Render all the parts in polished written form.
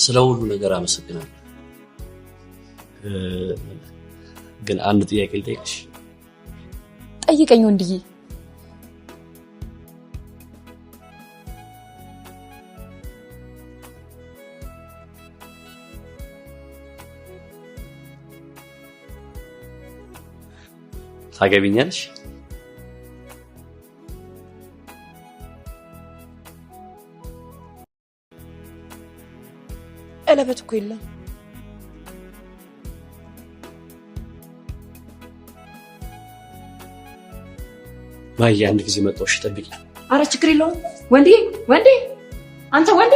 ስለሁሉ ነገር አመሰግናለሁ። ግን አንድ ጥያቄ ልጠይቅሽ። ጠይቀኝ ወንድዬ። ታገቢኛለሽ? ቀለበት እኮ የለም። ማይ አንድ ጊዜ መጣሽ ጠብቂ። አረ ችግር የለውም ወንዴ። አንተ ወንዴ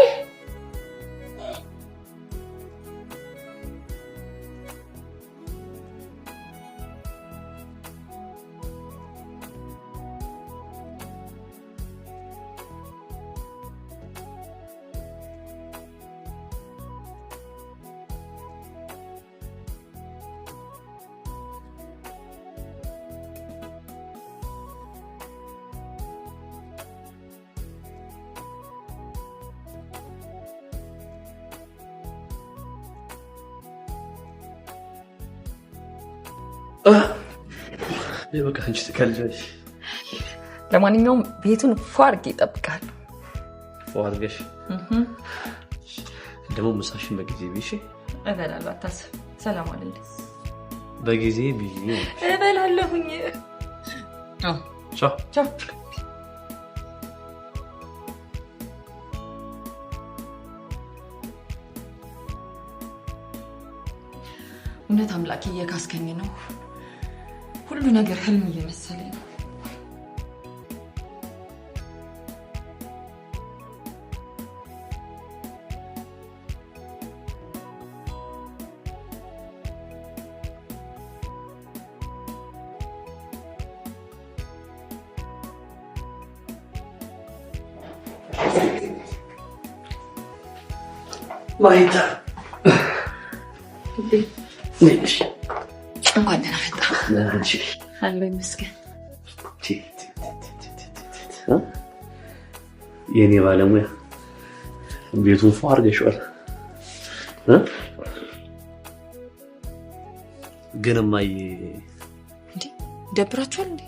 በቃ አንቺ ትከልጃለሽ። ለማንኛውም ቤቱን ፏርግ ይጠብቃል። ፏርገሽ ደግሞ ምሳሽን በጊዜ ቢሽ እበላለሁ። አታስብ። ሰላም አለልኝ። በጊዜ ቢሽ እበላለሁኝ። ቻው። እውነት አምላኬ እየካስከኝ ነው። ሁሉ ነገር ህልም እየመሰለኝ ነው። ማይታ እንኳን ደህና መጣ። አለሁ ይመስገን። የኔ ባለሙያ ቤቱን ፏ አድርገሽዋል። ግን እማዬ እንዴ ደብራችኋል እንዴ?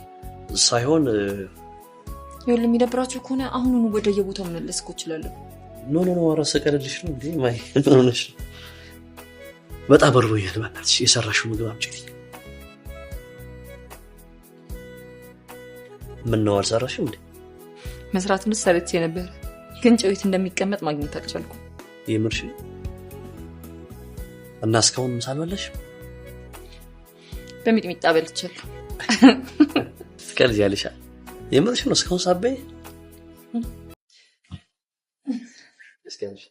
ሳይሆን ይኸውልህ የሚደብራችሁ ከሆነ አሁኑኑ ወደ የቦታው መመለስ እኮ እችላለሁ። ኖ አረሰ ቀለልሽ ነው እንዴ ማይ? ምን ሆነሽ? በጣም በርቦኛል። በእናትሽ የሰራሽው ምግብ አምጪልኝ። ምን ነው አልሰራሽም እንዴ? መስራቱን ሰርቼ ነበር፣ ግን ጨዊት እንደሚቀመጥ ማግኘት አልቻልኩም። የምርሽ? እና እስካሁን ምሳ አልበላሽም? በሚጥሚጣ በልቻለሁ። ትቀልጃለሽ። የምርሽ ነው? እስካሁን ሳበይ እስኪያንሽ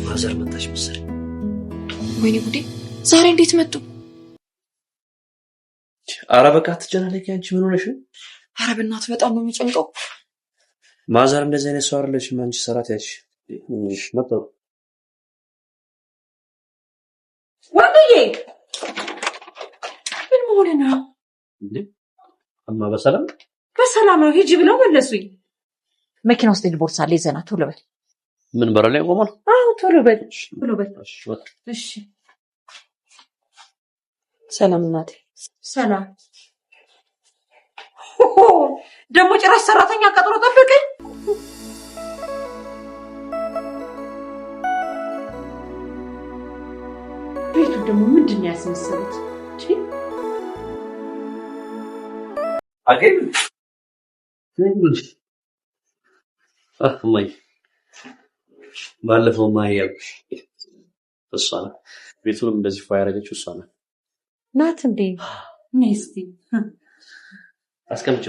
ማዘር መጣች መሰለኝ። ወይኔ ጉዴ! ዛሬ እንዴት መጡ? ኧረ በቃ አትጨናነቂ። አንቺ ምን ሆነሽ ነው? ኧረ በእናትህ በጣም ነው የሚጨንቀው። ማዘር እንደዚህ አይነት ሰው አይደለችም። አንቺ ሰራት ያልሽ መጣሁ። ወንድዬ ምን ሆነ ነው እንዴ? እማ በሰላም ነው። ሂጂ ብለው መለሱኝ። መኪና ውስጥ ቦርሳ አለ፣ ይዘና ቶሎ በል። ምን በር ላይ ቆመ ነው? አዎ ቶሎ በል። እሺ ሰላም እናቴ። ሰላም። ደግሞ ጭራሽ ሰራተኛ ቀጥሮ ጠበቀኝ። ምን ሆነ ነው? እንዴ? እማ በሰላም ነው። ሂጂ ብለው መለሱኝ። መኪና ውስጥ ቦርሳ አለ፣ ይዘና ቶሎ በል። እሺ ሰላም እናቴ። ሰላም። ደግሞ ጭራሽ ሰራተኛ ቀጥሮ ጠበቀኝ። ምን በር ላይ ቆመ ነው? አዎ ቶሎ በል። እሺ ሰላም ደግሞ ምንድነው ያስመሰሉት? አገኝ ማይ ባለፈው ማየው እሷ ቤቱንም እንደዚህ ፋ ያደረገችው እሷ ናት እንዴ? ነስቲ አስቀምጪ።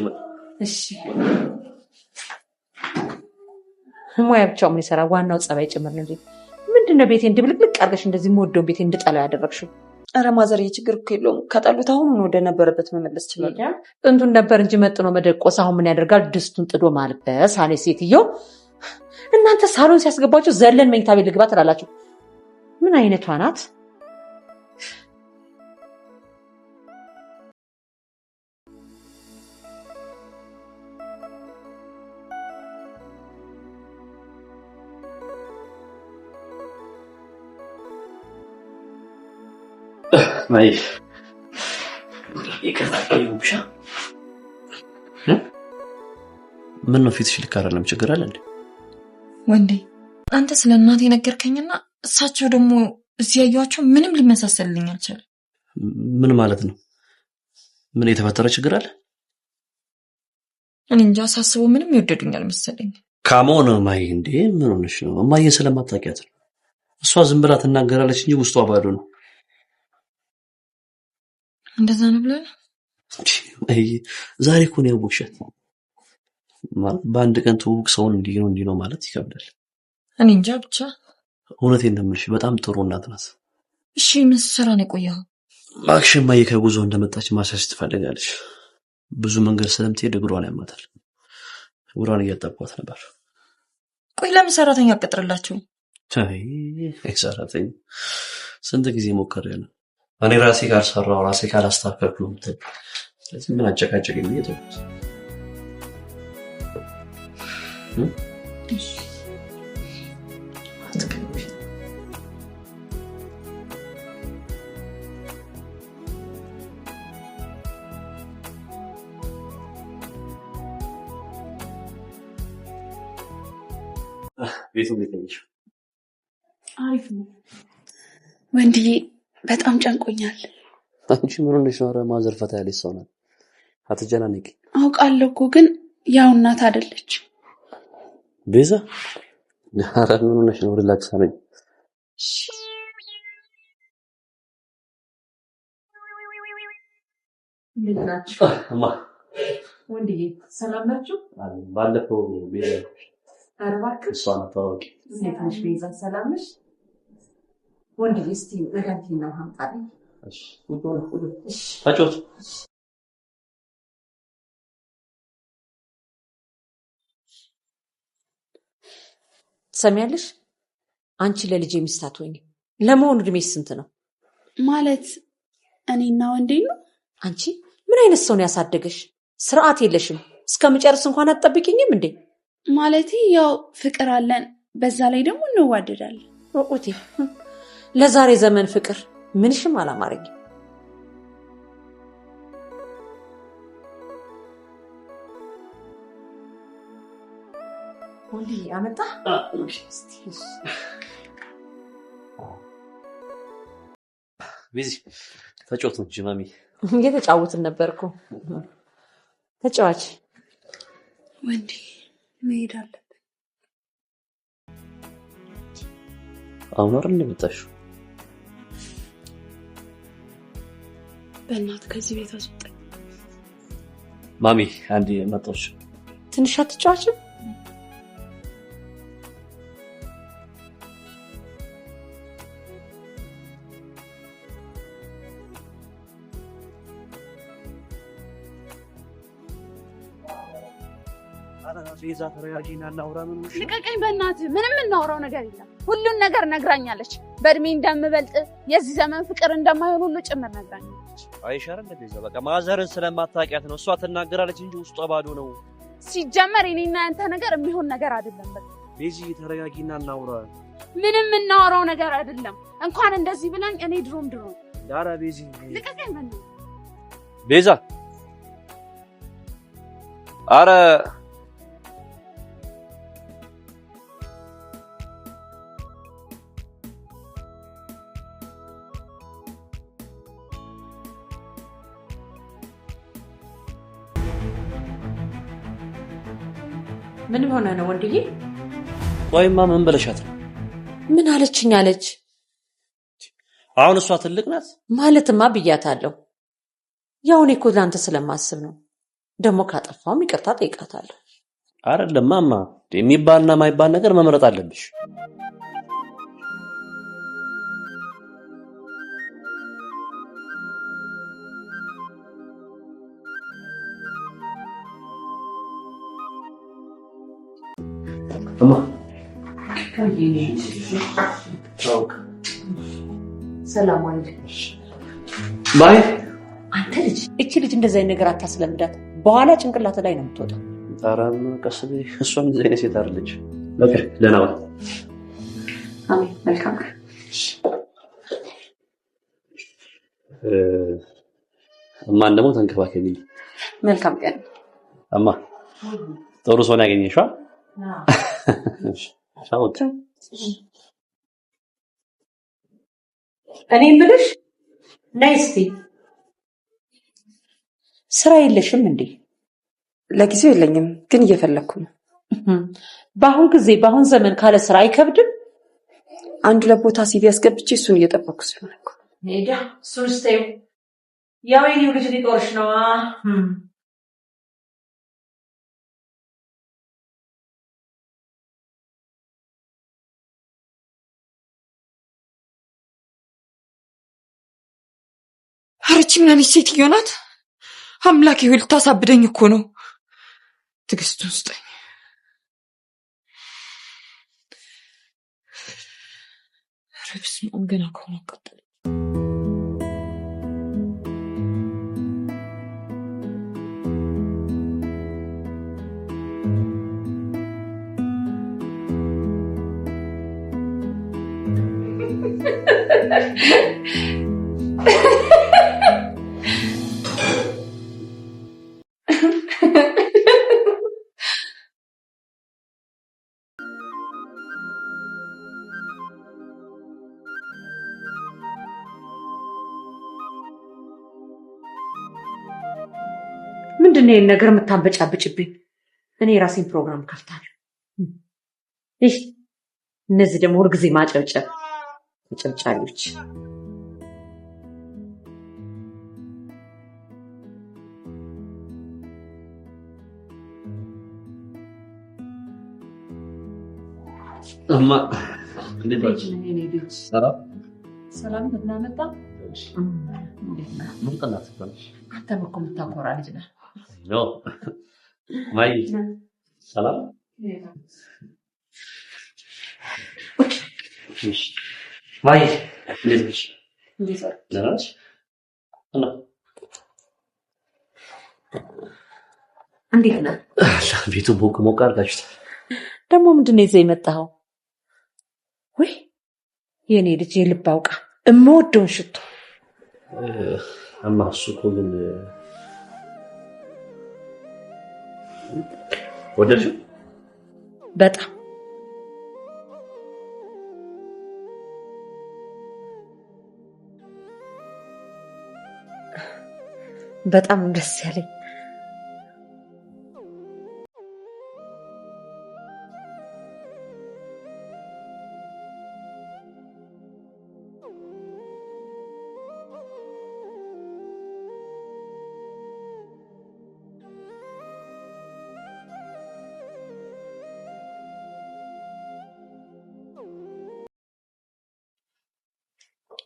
እሺ ሙያ ብቻው ምን ይሰራ? ዋናው ጸባይ ጭምር ነው እንዴ? ምንድነው ቤቴን ድብልቅልቅ አድርገሽ እንደዚህ የምወደውን ቤቴን እንድጠላው ያደረግሽው? ኧረ ማዘር ችግር እኮ የለውም። ከጠሉት አሁን ወደ ነበረበት መመለስ ይችላል። ጥንቱን ነበር እንጂ መጥኖ መደቆስ አሁን ምን ያደርጋል? ድስቱን ጥዶ ማልበስ አለ ሴትዮ። እናንተ ሳሎን ሲያስገባችሁ ዘለን መኝታ ቤት ልግባ ትላላችሁ። ምን አይነቷ ናት? ማይ ይከታተሉብሻ ምን ነው ፊትሽ ልክ አይደለም? ችግር አለ እንዴ? ወንዴ አንተ ስለ እናቴ ነገርከኝና እሳቸው ደግሞ እዚህ ያዩዋቸው ምንም ሊመሳሰልልኝ አልቻለም። ምን ማለት ነው? ምን የተፈጠረ ችግር አለ? እኔ እንጃ ሳስበው ምንም ይወደዱኛል መሰለኝ። ካሞን ማይ እንዴ ምን ሆነሽ ነው? እማዬ ስለማታውቂያት ነው። እሷ ዝም ብላ ትናገራለች እንጂ ውስጧ ባዶ ነው። እንደዛ ነው ብለህ ዛሬ እኮ ነው ያወቅሻት። ማለት በአንድ ቀን ትውውቅ ሰውን እንዲህ ነው ማለት ይከብዳል። እኔ እንጃ ብቻ እውነቴን ነው የምልሽ በጣም ጥሩ እናት ናት። እሺ ምን ስራ ነው የቆየኸው? እባክሽ እማዬ ከጉዞ እንደመጣች ማሳጅ ትፈልጋለች። ብዙ መንገድ ስለምትሄድ እግሯን ያማታል። እግሯን እያጠቧት ነበር። ቆይ ለምን ሰራተኛ አትቀጥርላቸው? አይ ሰራተኛ ስንት ጊዜ ሞክሬያለሁ። እኔ ራሴ ጋር ሰራው ራሴ ካላስተካከልኩ ነው የምትል። ስለዚህ ምን አጨቃጨቅ የሚያደርጉት ቤቱ ቤተኝሽ አሪፍ ነው ወንድዬ፣ በጣም ጨንቆኛል። አንቺ ምን ሆነሽ ነው? ኧረ ማዘር ፈታ ያለች ሰው ናት፣ አትጨናነቂ። አውቃለሁ እኮ ግን ያው እናት አይደለች። ቤዛ ኧረ ምን ሆነሽ ነው? ሪላክስ አለኝ። እንዴት ናችሁ? እማ ወንድዬ ሰላም ናችሁ? ባለፈው ቤዛ ኧረ እባክህ እሷ ናት ታዋቂ። እንዴት ነሽ ቤዛ? ሰላም ነሽ? ወንድዬ እስቲ መድኃኒቴን ነው አምጣልኝ። እሺ ታጮት ትሰሚያለሽ? አንቺ ለልጄ ሚስት አትሆኝም። ለመሆኑ እድሜሽ ስንት ነው? ማለት እኔና ወንዴ ነው። አንቺ ምን አይነት ሰው ነው ያሳደገሽ? ስርዓት የለሽም። እስከምጨርስ እንኳን አትጠብቂኝም እንዴ? ማለት ያው ፍቅር አለን፣ በዛ ላይ ደግሞ እንዋደዳለን። ወቁቴ ለዛሬ ዘመን ፍቅር ምንሽም አላማረኝም። ወንዴ አመጣ ቤዚ ተጫወቱ እንጂ ማሚ። እየተጫወትን ነበር እኮ። ተጫዋች ወንዴ መሄድ አለብን። አሁን አይደል እንደመጣሽው? በእናትህ ከዚህ ቤት አስወጣኝ። ማሚ አንዴ መጣሽ። ትንሽ አትጫዋችም? ቤዛ ተረጋጊና እናውራ። ምን ልቀቀኝ በእናትህ። ምንም እናውራው ነገር የለም። ሁሉን ነገር ነግራኛለች። በእድሜ እንደምበልጥ የዚህ ዘመን ፍቅር እንደማይሆን ሁሉ ጭምር ነግራኛለች። አይሻር እንደ ቤዛ በቃ ማዘርን ስለማታውቂያት ነው። እሷ ትናገራለች እንጂ ውስጧ ባዶ ነው። ሲጀመር እኔና ያንተ ነገር የሚሆን ነገር አይደለም። በቃ ቤዚ ተረጋጊና እናውራ። ምንም እናውራው ነገር አይደለም። እንኳን እንደዚህ ብለኝ እኔ ድሮም ዳራ ቤዚ ልቀቀኝ በእናትህ። ቤዛ አረ ምን ሆነ ነው ወንድዬ? ወይማ ምን ብለሻት ነው? ምን አለችኝ አለች? አሁን እሷ ትልቅ ናት ማለትማ ብያታለሁ። ያው እኔ እኮ ለአንተ ስለማስብ ነው። ደግሞ ካጠፋውም ይቅርታ ጠይቃታለሁ። አይደለም ማማ፣ የሚባልና ማይባል ነገር መምረጥ አለብሽ። እማ ሰላም አለኝ። ባይ አንተ ልጅ እቺ ልጅ እንደዚህ አይነት ነገር አታስለምዳት። በኋላ ጭንቅላት ላይ ነው የምትወጣው። ታራም ቀስ ብለሽ እሷም እንደዚህ አይነት ሴት አይደለች። በቃ ደህና ዋል። አሜን። መልካም እማን ደግሞ ተንከባከቢኝ። መልካም ቀን እማ። ጥሩ ሰው ነው ያገኘሽው። እኔ የምልሽ ነይ እስኪ። ስራ የለሽም እንዴ? ለጊዜው የለኝም፣ ግን እየፈለግኩ ነው። በአሁን ጊዜ በአሁን ዘመን ካለ ስራ አይከብድም? አንድ ለቦታ ሲቪ አስገብቼ እሱን እየጠበቅኩ ስለሆነ እኮ ሄዳ እሱን ስተይው። ያው የኔው ልጅ ሊጦርሽ ነዋ። አረቺ ምን አይነት ሴትዮ ናት? አምላኬ ሆይ ልታሳብደኝ እኮ ነው። ትዕግስቱን ስጠኝ። ረብስ ነው ገና ከሆነ ቀጥል። ምንድነው ይሄን ነገር የምታንበጫብጭብኝ? እኔ የራሴን ፕሮግራም ከፍታለሁ። እሺ፣ እነዚህ ደግሞ ሁልጊዜ ማጨብጨብ ጨብጫቢዎች። እማ እንዴት ነሽ? ሰላም ተናመጣ። ምን ቀናት ትፈልሽ? አንተ እኮ የምታኮራ ልጅ ነህ። ነው ማይ ሰላም። እሺ ማይ እንዴት ነሽ? ደህና ነሽ? እንዴት ነህ? ቤቱ ሞቅ ሞቅ አድርጋችሁታል። ደግሞ ምንድን ነው ይዘህ የመጣኸው? ወይ የኔ ልጅ የልብ አውቃ እምወደውን ሽቶ። እማ እሱ እኮ ግን ወደድሽው? በጣም በጣም ደስ ያለኝ።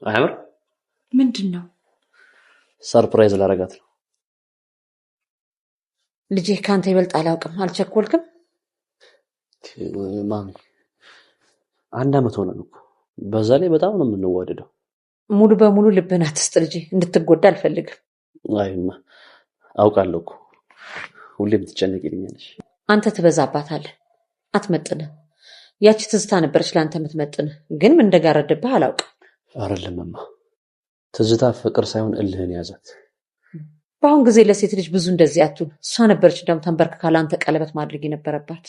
አያምር? ምንድን ነው? ሰርፕራይዝ ላረጋት ነው። ልጄ ካንተ ይበልጥ አላውቅም። አልቸኮልክም? ማሚ 1 ዓመት ሆነን እኮ። በዛ ላይ በጣም ነው የምንዋደደው። ሙሉ በሙሉ ልብህን አትስጥ ልጄ። እንድትጎዳ አልፈልግም። አይማ አውቃለሁ እኮ ሁሌም ትጨነቂልኛለሽ። አንተ ትበዛባታለህ፣ አትመጥንህ። ያቺ ትዝታ ነበረች ለአንተ የምትመጥንህ፣ ግን ምን እንደጋረደብህ አላውቅም። አይደለምማ፣ ትዝታ ፍቅር ሳይሆን እልህን ያዛት። በአሁን ጊዜ ለሴት ልጅ ብዙ እንደዚህ አትሁን። እሷ ነበረች እንደውም ተንበርክካ ለአንተ ቀለበት ማድረግ የነበረባት።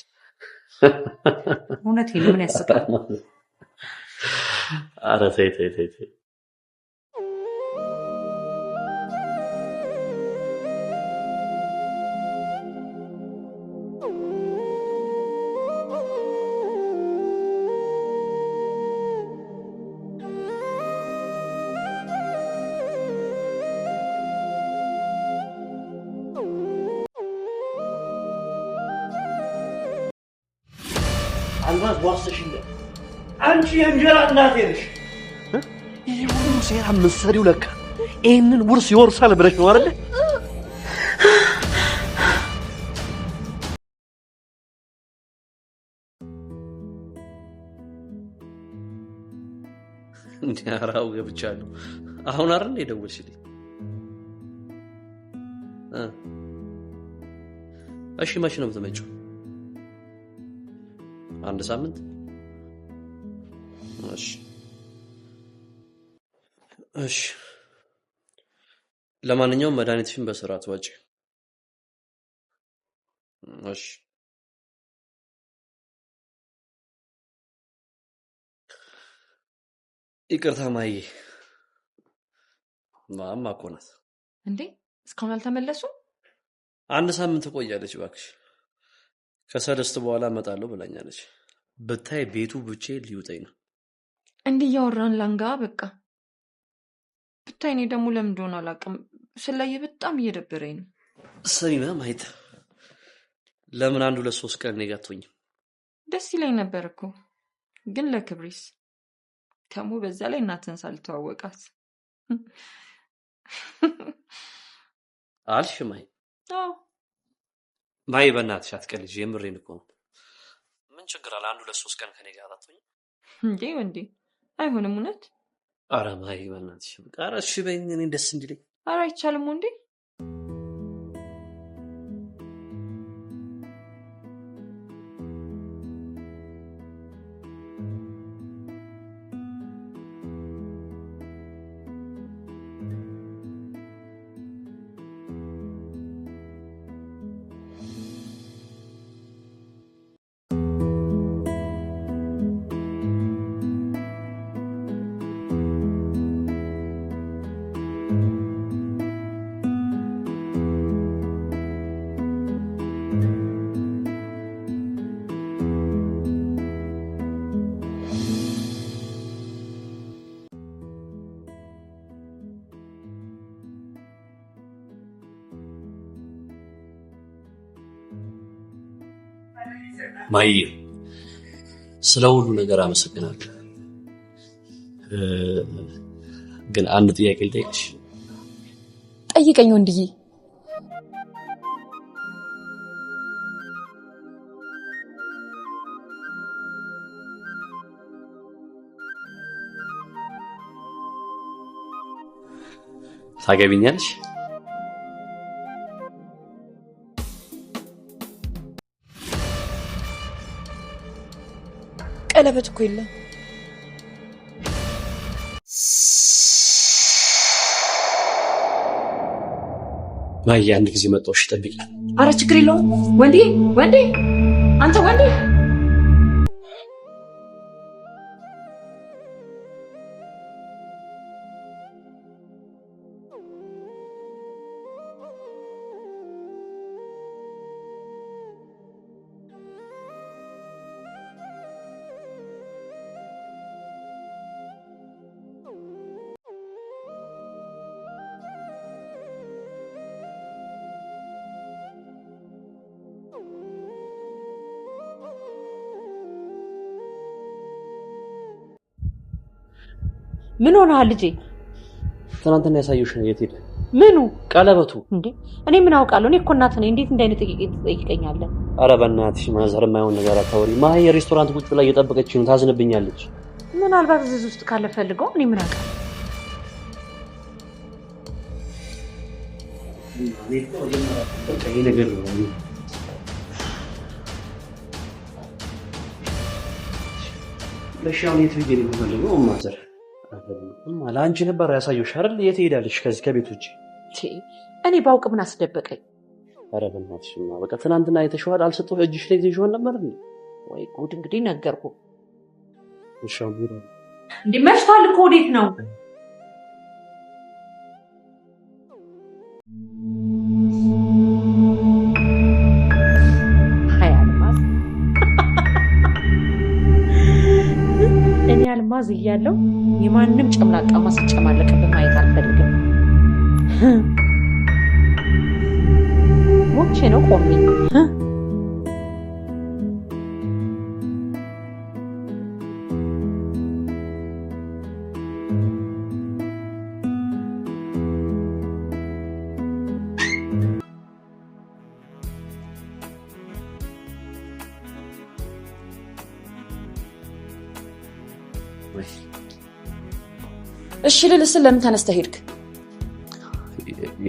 እውነቴን ነው። ምን ያስቃል? ኧረ ተይ ተይ ተይ ተይ። አልማዝ ዋስተሽኝ አንቺ የእንጀራ እናቴ ነሽ ይሄ ሁሉ ሴራ መሰሪው ለካ ይሄንን ውርስ ይወርሳል ብለሽ ነው አይደል እንዲያራው ገብቻለሁ አሁን አይደል የደወልሽልኝ እሺ መቼ ነው የምትመጪው አንድ ሳምንት እሺ ለማንኛውም መድኃኒትሽን በስርዓት ዋጪ እሺ ይቅርታ ማዬ ማማ እኮ ናት እንዴ እስካሁን አልተመለሱም አንድ ሳምንት ቆያለች እባክሽ ከሰለስት በኋላ እመጣለሁ ብላኛለች ብታይ ቤቱ ብቻዬን ሊውጠኝ ነው እንዲህ እያወራን ላንጋ በቃ ብታይ እኔ ደግሞ ለምን እንደሆነ አላውቅም ስለየ በጣም እየደበረኝ ነው ሰሪና ማይት ለምን አንድ 2-3 ቀን እኔ ጋር አትሆኝም ደስ ይለኝ ነበር እኮ ግን ለክብሪስ ከሙ በዛ ላይ እናትን ሳልተዋወቃት አልሽ ማይ አዎ ማይ በእናትሽ አትቀልጂ የምሬን እኮ ነው ምን ችግር አለ አንድ 2-3 ቀን ከኔ ጋር አትሆኝም እንዴ ወንዴ አይሆንም እውነት ኧረ ማይ በእናትሽ ኧረ እሺ በይኝ እኔ ደስ እንዲለኝ ኧረ አይቻልም ወንዴ ማይ ስለ ሁሉ ነገር አመሰግናለሁ ግን አንድ ጥያቄ ልጠይቅሽ ጠይቀኝ ወንድዬ ታገቢኛለሽ ቀለበት እኮ የለም ማይ አንድ ጊዜ መጣሽ ጠብቂ ኧረ ችግር የለውም ወንዴ አንተ ወንዴ ምን ሆነሃል ልጄ ትናንትና ያሳየሽ ነው የት ሄደ ምኑ ቀለበቱ እንዴ እኔ ምን አውቃለሁ እኔ እኮ እናት ነኝ እንዴት እንደ አይነት ትጠይቀኛለህ ኧረ በእናትሽ ማዘር የማይሆን ነገር አታወሪ ማይ ሬስቶራንት ቁጭ ብላ እየጠበቀችኝ ነው ታዝንብኛለች ምናልባት እዚህ ውስጥ ካለ ፈልገው እኔ ምን አውቃለሁ ይሄ ነገር ነው ለሻው የት ሄደ ነው ማለት ማዘር ለአንቺ ነበር ያሳየሽ አይደል የት ሄዳለሽ ከዚህ ከቤት ውጪ እኔ ባውቅ ምን አስደበቀኝ ኧረ በእናትሽ በቃ ትናንትና አይተሽዋል አልሰጠው እጅሽ ላይ ይዘሽዋል ነበር ወይ ጉድ እንግዲህ ነገርኩ እሻው ጉድ እንዴ መሽቷል እኮ ወዴት ነው አልማዝ እያለው የማንም ጨምላቃ ማስጨማለቅብህ ማየት አልፈልግም ሞቼ ነው ቆሜ እሺ ልልስ ለምን ተነስተህ ሄድክ?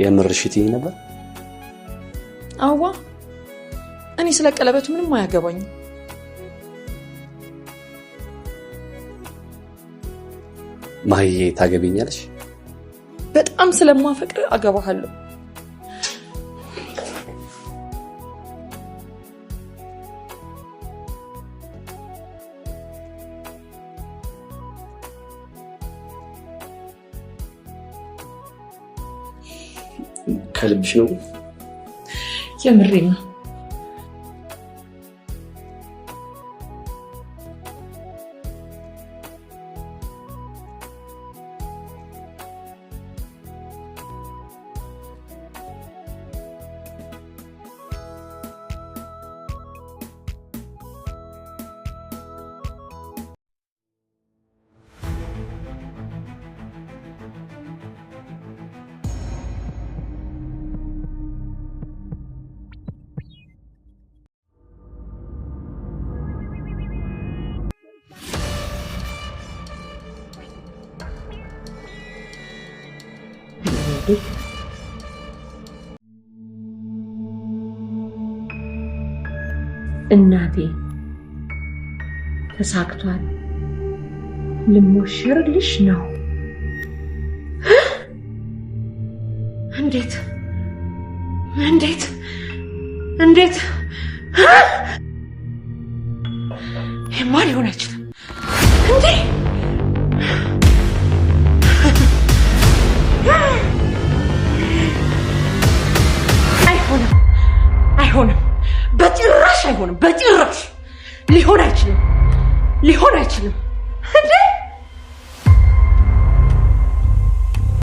የምርሽት ነበር? አዋ እኔ ስለ ቀለበቱ ምንም አያገባኝም። ማሂዬ ታገቢኛለሽ? በጣም ስለማፈቅር አገባሃለሁ። ከልብሽ ነው? የምሬን ነው። እናቴ ተሳክቷል። ልሞሽርልሽ ነው። እንዴት እንዴት እንዴት ይሄማ ሊሆን አይችልም እንዴ! አይሆንም፣ በጭራሽ አይሆንም፣ በጭራሽ ሊሆን አይችልም እንዴ!